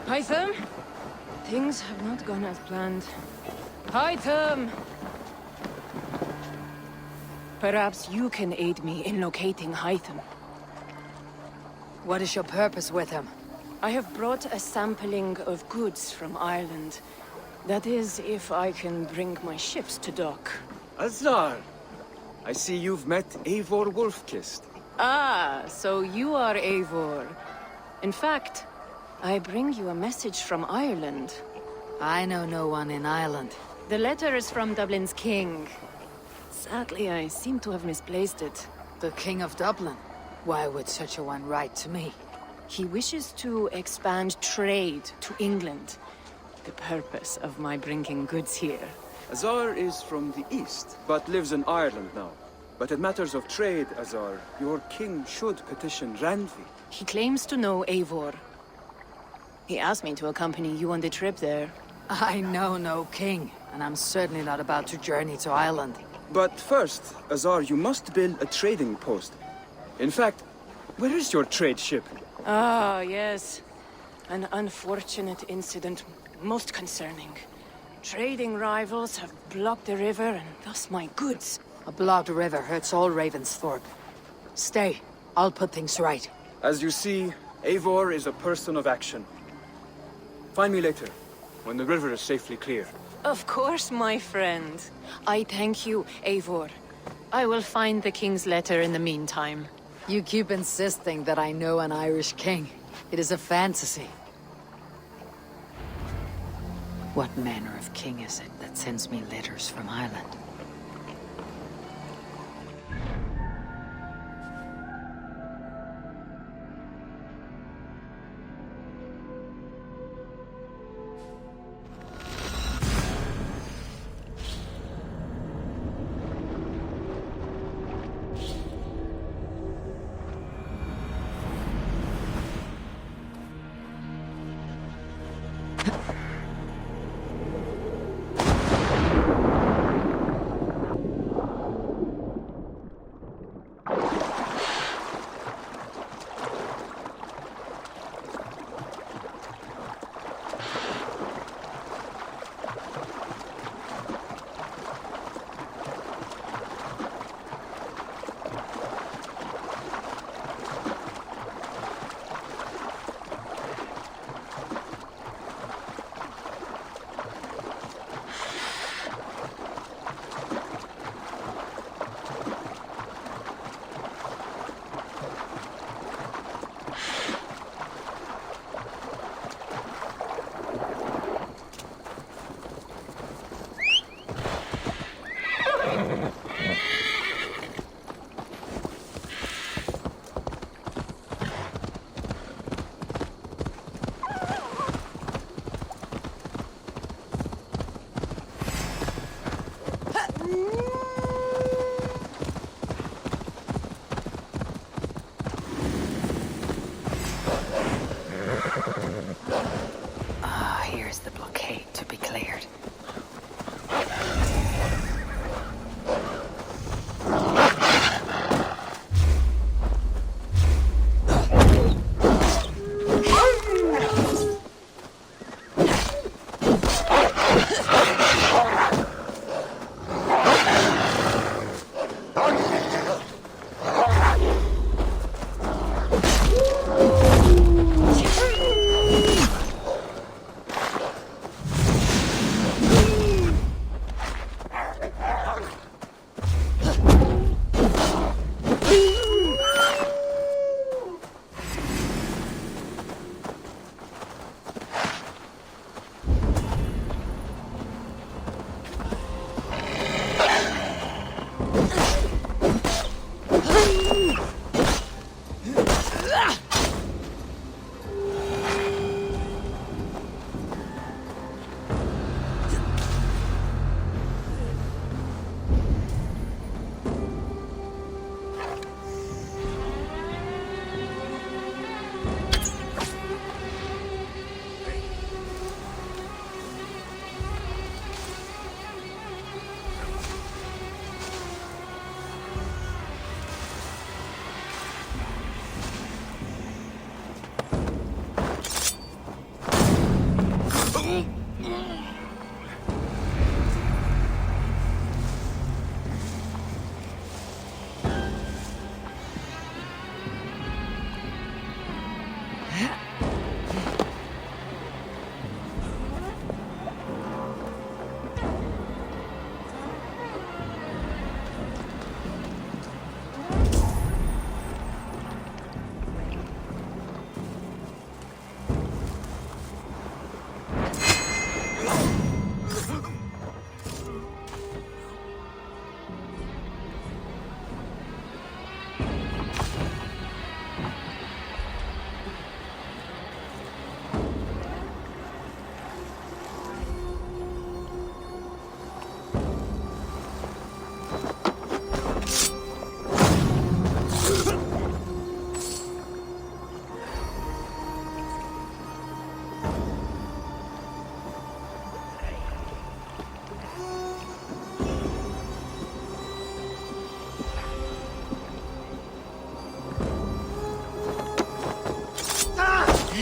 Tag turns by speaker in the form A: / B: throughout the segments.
A: Hytham? Things have not gone as planned. Hytham! Perhaps you can aid me in locating Hytham.
B: What is your purpose with him?
A: I have brought a sampling of goods from Ireland. That is, if I can bring my ships to dock.
C: Azar! I see you've met Eivor Wolfkist.
A: Ah, so you are Eivor. In fact, I bring you a message from Ireland.
B: I know no one in Ireland.
A: The letter is from Dublin's king. Sadly, I seem to have misplaced it.
B: The King of Dublin? Why would such a one write to me?
A: He wishes to expand trade to England. The purpose of my bringing goods here.
C: Azar is from the east, but lives in Ireland now. But in matters of trade, Azar, your king should petition Randvi.
A: He claims to know Eivor. He asked me to accompany you on the trip there.
B: I know no king, and I'm certainly not about to journey to Ireland.
C: But first, Azar, you must build a trading post. In fact, where is your trade ship?
A: Ah, yes. An unfortunate incident, most concerning. Trading rivals have blocked the river, and thus my goods.
B: A blocked river hurts all Ravensthorpe. Stay, I'll put things right.
C: As you see, Eivor is a person of action. Find me later, when the river is safely clear.
A: Of course, my friend. I thank you, Eivor. I will find the king's letter in the meantime.
B: You keep insisting that I know an Irish king. It is a fantasy. What manner of king is it that sends me letters from Ireland?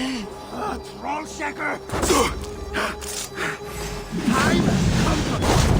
D: Trollshacker! Time has come for...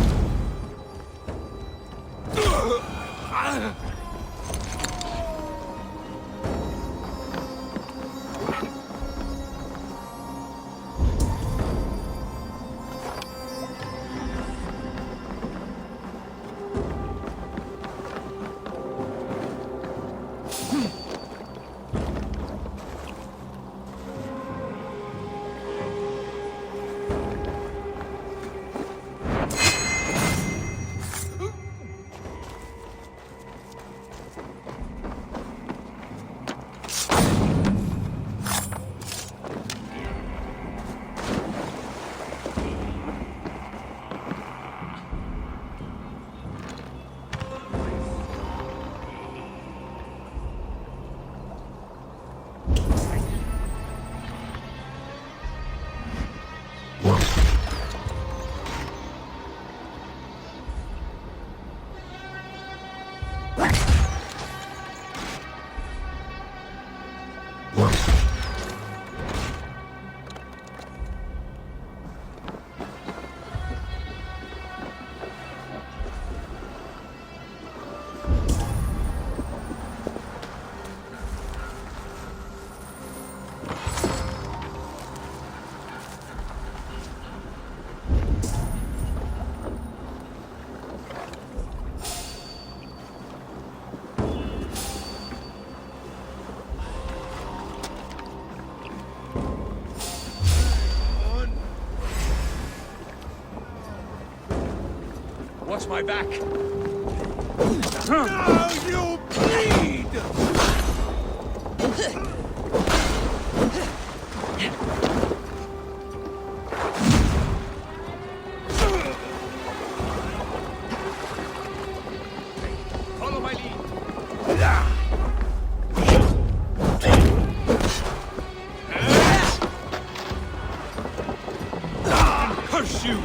E: Watch my back.
D: Now you bleed!
E: Follow my lead.
D: Curse you!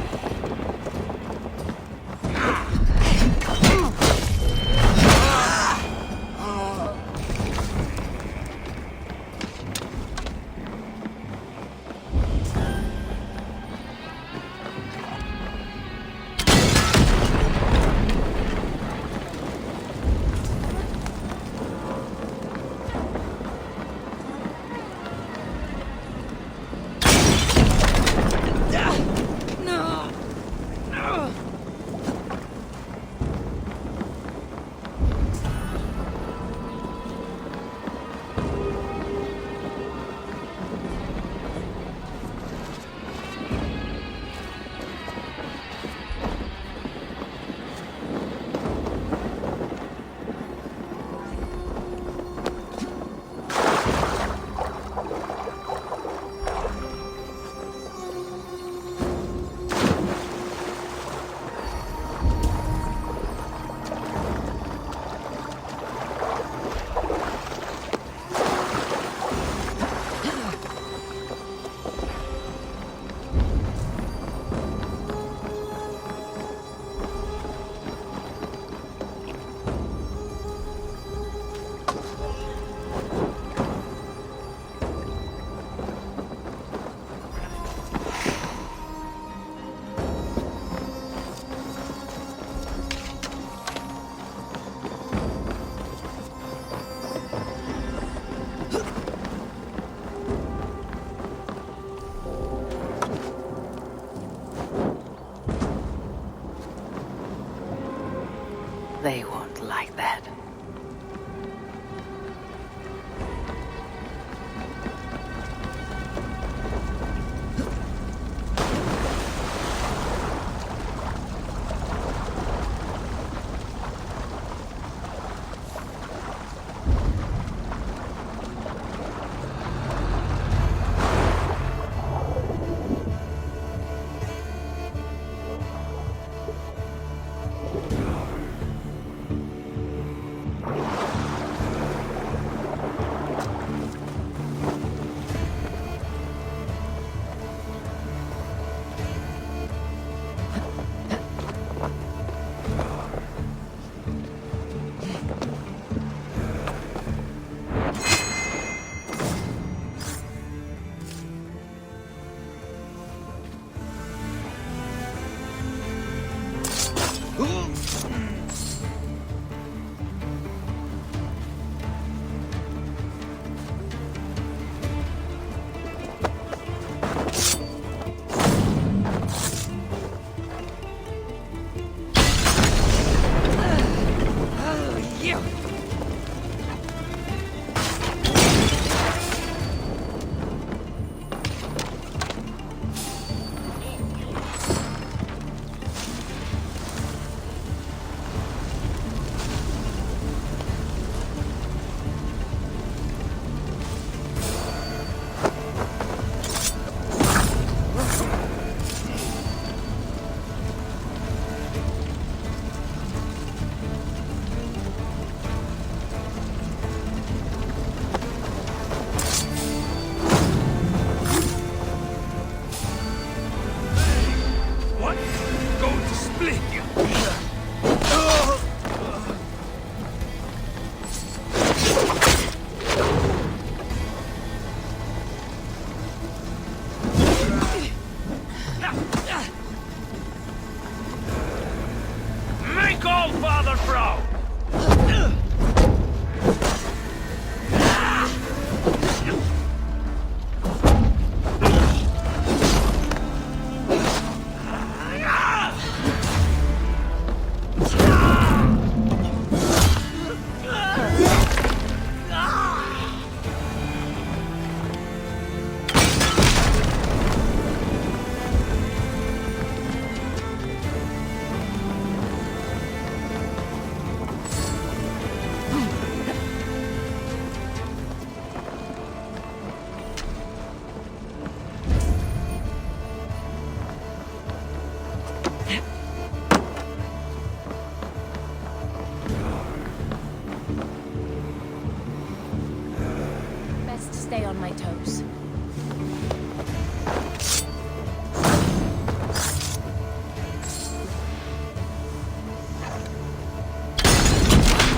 A: stay on my toes.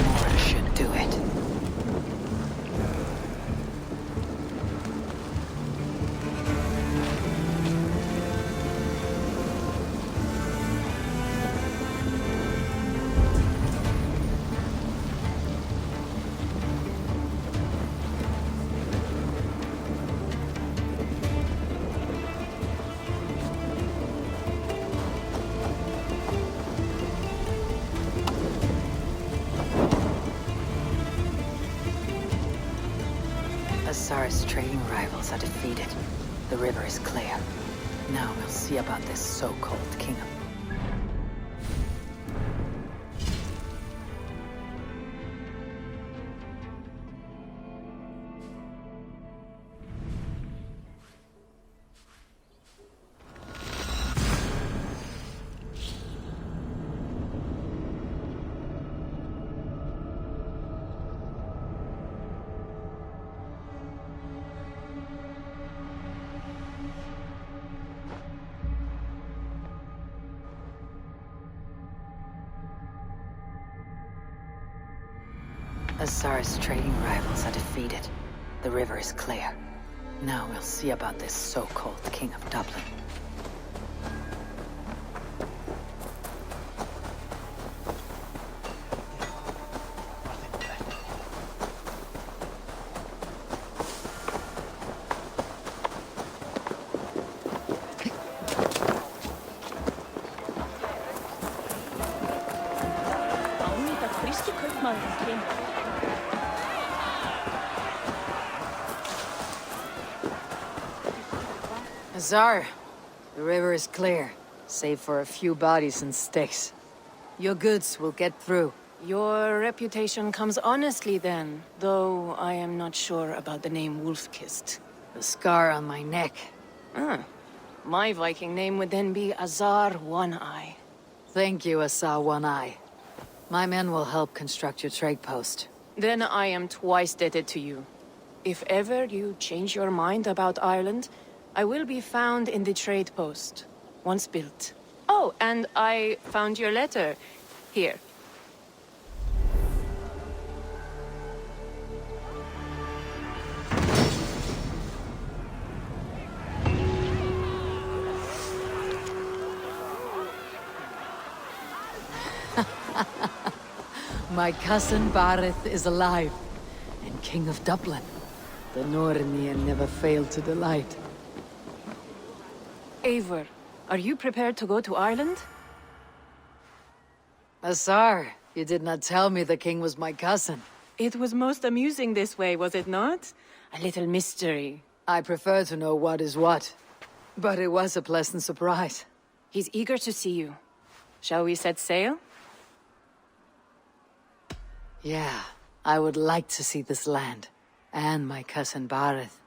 B: More should do it. Azar's trading rivals are defeated. The river is clear. Now we'll see about this so-called king of... Azar's trading rivals are defeated. The river is clear. Now we'll see about this so-called king of Dublin.
A: Only the frisky cookman came.
B: Azar, the river is clear, save for a few bodies and sticks. Your goods will get through.
A: Your reputation comes honestly then, though I am not sure about the name Wolf-Kissed.
B: The scar on my neck.
A: Ah, my Viking name would then be Azar One-Eye.
B: Thank you, Azar One-Eye. My men will help construct your trade post.
A: Then I am twice indebted to you. If ever you change your mind about Ireland, I will be found in the trade post, once built. Oh, and I found your letter. Here.
B: My cousin Barith is alive, and King of Dublin. The Nornian never failed to delight.
A: Eivor, are you prepared to go to Ireland?
B: Azar, you did not tell me the king was my cousin.
A: It was most amusing this way, was it not? A little mystery.
B: I prefer to know what is what. But it was a pleasant surprise.
A: He's eager to see you. Shall we set sail?
B: Yeah, I would like to see this land. And my cousin Barith.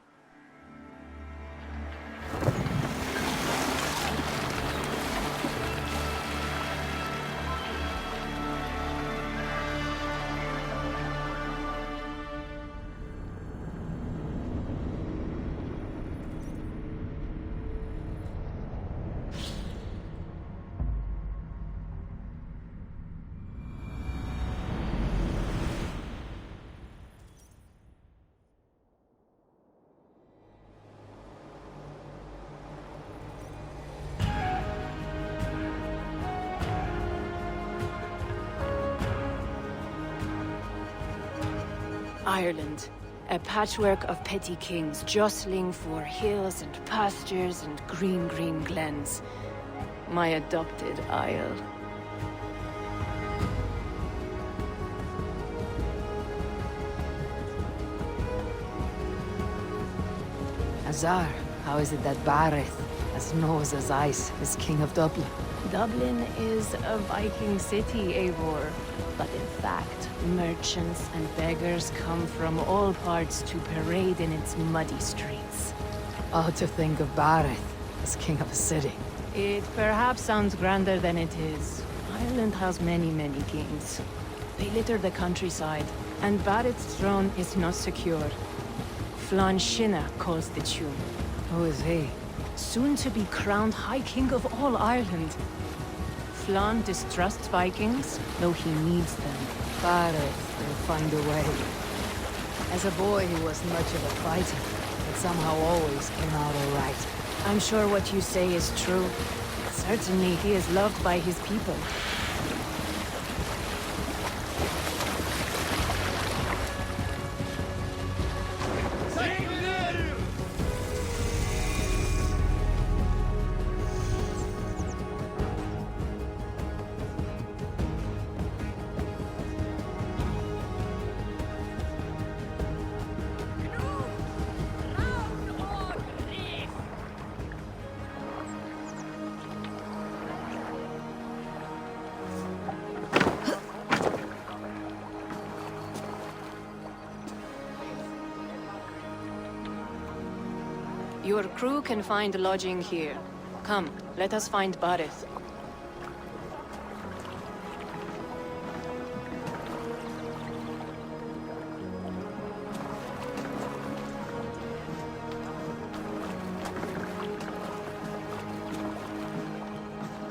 A: Ireland, a patchwork of petty kings jostling for hills and pastures and green glens. My adopted isle.
B: Azar, how is it that Barith, as knows as ice, is king of Dublin?
A: Dublin is a Viking city, Eivor. But in fact, merchants and beggars come from all parts to parade in its muddy streets.
B: Oh, to think of Barith as king of a city.
A: It perhaps sounds grander than it is. Ireland has many kings. They litter the countryside, and Barrett's throne is not secure. Flan Shinna calls the tune.
B: Who is he?
A: Soon to be crowned High King of all Ireland. Flan distrusts Vikings, though he needs them.
B: Bareth will find a way. As a boy, he wasn't much of a fighter, but somehow always came out all right.
A: I'm sure what you say is true. Certainly, he is loved by his people. Your crew can find lodging here. Come, let us find Bareth.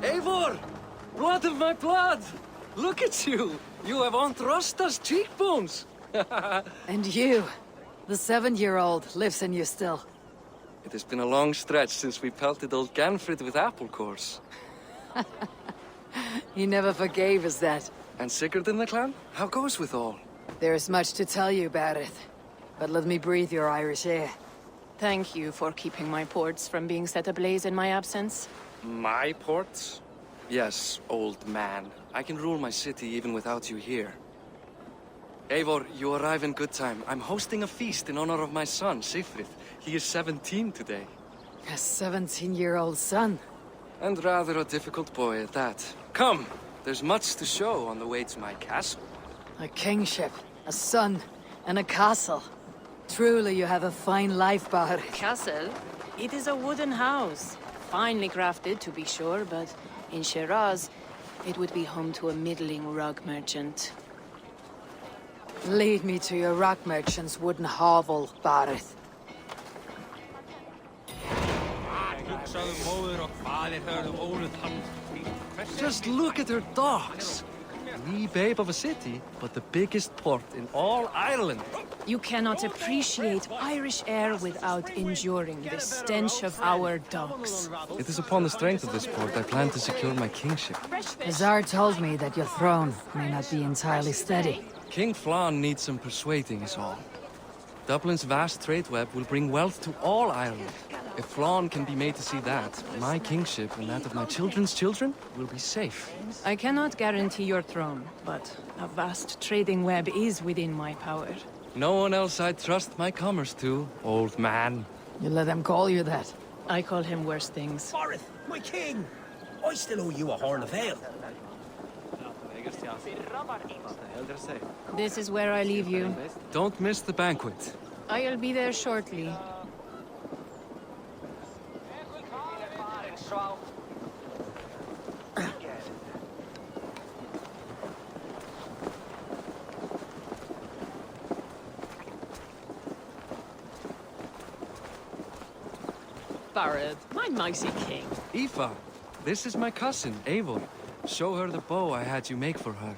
F: Eivor! Blood of my blood! Look at you! You have Aunt Rosta's cheekbones!
B: And you, the 7-year-old, lives in you still.
F: It has been a long stretch since we pelted old Ganfrid with apple cores.
B: He never forgave us that.
F: And Sigurd in the clan? How goes with all?
B: There is much to tell you, Bareth. But let me breathe your Irish air.
A: Thank you for keeping my ports from being set ablaze in my absence.
F: My ports? Yes, old man. I can rule my city even without you here. Eivor, you arrive in good time. I'm hosting a feast in honor of my son, Sigfrid. He is 17 today.
B: A 17-year-old son.
F: And rather a difficult boy at that. Come! There's much to show on the way to my castle.
B: A kingship, a son, and a castle. Truly, you have a fine life, Bareth.
A: Castle? It is a wooden house. Finely crafted, to be sure, but in Shiraz, it would be home to a middling rug merchant.
B: Lead me to your rock merchant's wooden hovel, Bareth.
F: Just look at her docks! Wee babe of a city, but the biggest port in all Ireland.
A: You cannot appreciate Irish air without enduring the stench of our docks.
F: It is upon the strength of this port I plan to secure my kingship.
B: Azar told me that your throne may not be entirely steady.
F: King Flan needs some persuading is all. Dublin's vast trade web will bring wealth to all Ireland. If Flan can be made to see that, my kingship and that of my children's children will be safe.
A: I cannot guarantee your throne, but a vast trading web is within my power.
F: No one else I'd trust my commerce to, old man.
B: You let them call you that.
A: I call him worse things.
D: Bareth, my king! I still owe you a horn of ale.
A: This is where I leave you.
F: Don't miss the banquet.
A: I'll be there shortly.
G: Bareth, my mighty king.
F: Aoife, this is my cousin, Eivor. Show her the bow I had you make for her.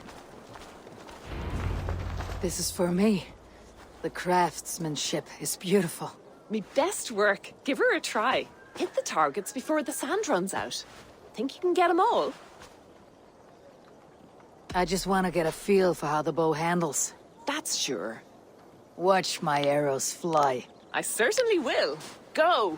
B: This is for me. The craftsmanship is beautiful.
G: Me best work. Give her a try. Hit the targets before the sand runs out. Think you can get them all?
B: I just want to get a feel for how the bow handles.
G: That's sure.
B: Watch my arrows fly.
G: I certainly will. Go!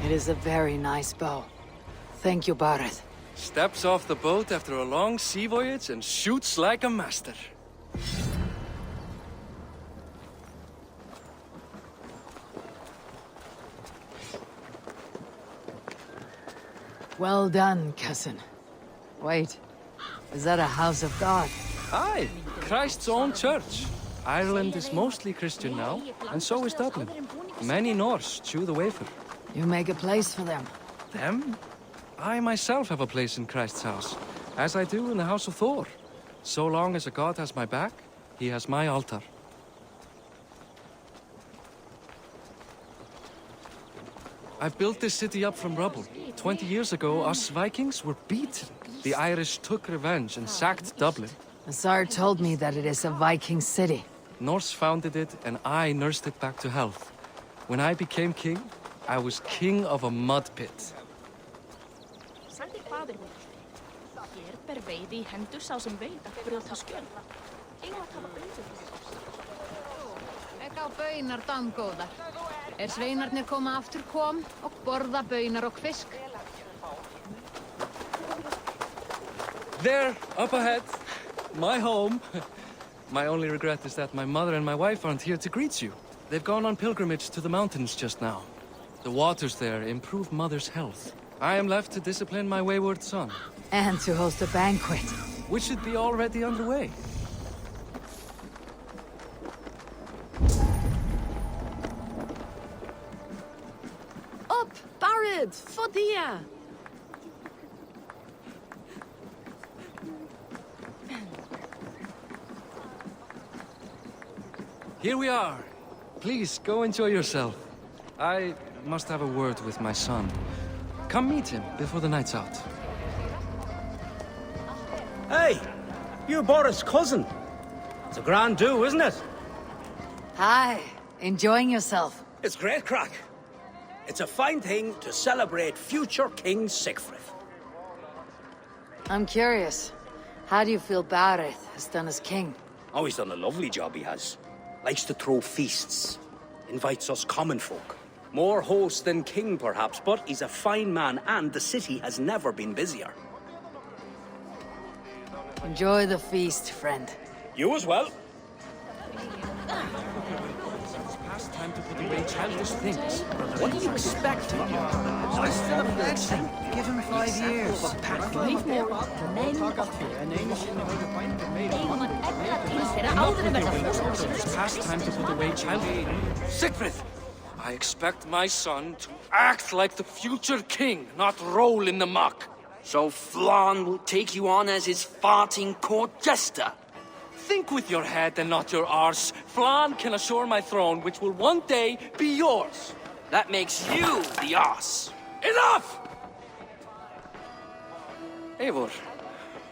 B: It is a very nice bow. Thank you, Bareth.
F: Steps off the boat after a long sea voyage and shoots like a master.
B: Well done, cousin. Wait, is that a house of God?
F: Aye, Christ's own church. Ireland is mostly Christian now, and so is Dublin. Many Norse chew the wafer.
B: You make a place for them.
F: Them? I myself have a place in Christ's house, as I do in the House of Thor. So long as a god has my back, he has my altar. I've built this city up from rubble. 20 years ago, us Vikings were beaten. The Irish took revenge and sacked Dublin.
B: Azar told me that it is a Viking city.
F: Norse founded it, and I nursed it back to health. When I became king, I was king of a mud pit.
H: Sagði faðir minn. Hér ber veiði í hendur sá sem veit að brjóta skjöld. Eigum að tala
I: Ekka á baunar damgóðar. Sveinarnir koma aftur kom og borða baunar og fisk.
F: There, up ahead. My home. My only regret is that my mother and my wife aren't here to greet you. They've gone on pilgrimage to the mountains just now. The waters there improve mother's health. I am left to discipline my wayward son.
B: And to host a banquet.
F: Which should be already underway.
A: Up, Barad, Fodia!
F: Here we are. Please, go enjoy yourself. I must have a word with my son. Come meet him before the night's out.
D: Hey, you're Boris' cousin. It's a grand do, isn't it?
B: Hi, enjoying yourself?
D: It's great crack. It's a fine thing to celebrate future King Sigfrid.
B: I'm curious. How do you feel Bareth has done as king?
D: Oh, he's done a lovely job, he has. Likes to throw feasts. Invites us common folk. More host than king, perhaps, but he's a fine man, and the city has never been busier.
B: Enjoy the feast, friend.
D: You as well.
F: It's past time to put away childish things.
D: What do you expect?
B: I still have pledged. Give him 5 years.
H: Leif more.
F: It's past time to put away childish. Sigfrid! I expect my son to act like the future king, not roll in the muck.
J: So Flann will take you on as his farting court jester?
F: Think with your head and not your arse. Flann can assure my throne, which will one day be yours.
J: That makes you the ass.
F: Enough! Eivor,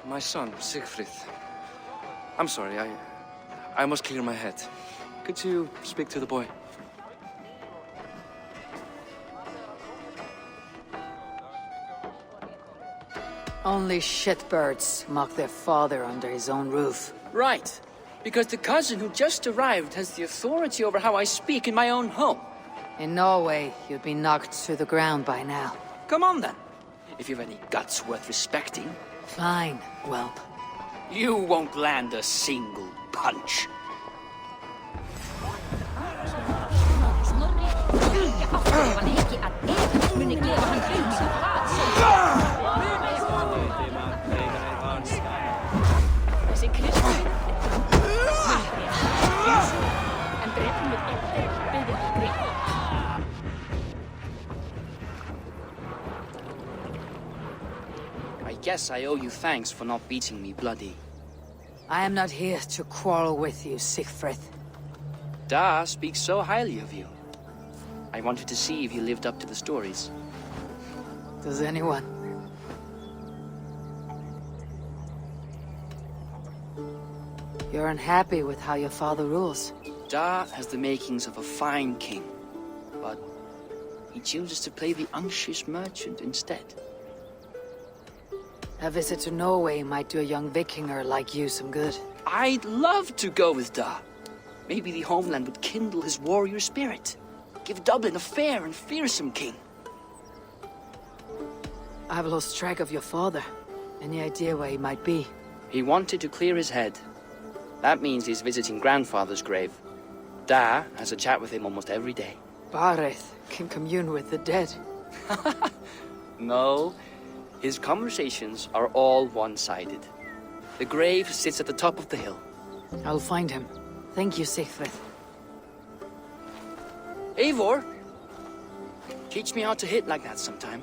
F: my son, Sigfrid. I'm sorry, I must clear my head. Could you speak to the boy?
B: Only shitbirds mock their father under his own roof.
J: Right. Because the cousin who just arrived has the authority over how I speak in my own home.
B: In Norway, you'd be knocked to the ground by now.
J: Come on then. If you've any guts worth respecting.
B: Fine, whelp.
J: You won't land a single punch. I guess I owe you thanks for not beating me bloody.
B: I am not here to quarrel with you, Sigfrid.
J: Da speaks so highly of you. I wanted to see if you lived up to the stories.
B: Does anyone? You're unhappy with how your father rules.
J: Da has the makings of a fine king, but he chooses to play the unctuous merchant instead.
B: A visit to Norway might do a young Vikinger like you some good.
J: I'd love to go with Da. Maybe the homeland would kindle his warrior spirit. Give Dublin a fair and fearsome king.
B: I've lost track of your father. Any idea where he might be?
J: He wanted to clear his head. That means he's visiting grandfather's grave. Da has a chat with him almost every day.
B: Bareth can commune with the dead.
J: No, His conversations are all one-sided. The grave sits at the top of the hill.
B: I'll find him. Thank you, Siegfried.
J: Eivor! Teach me how to hit like that sometime.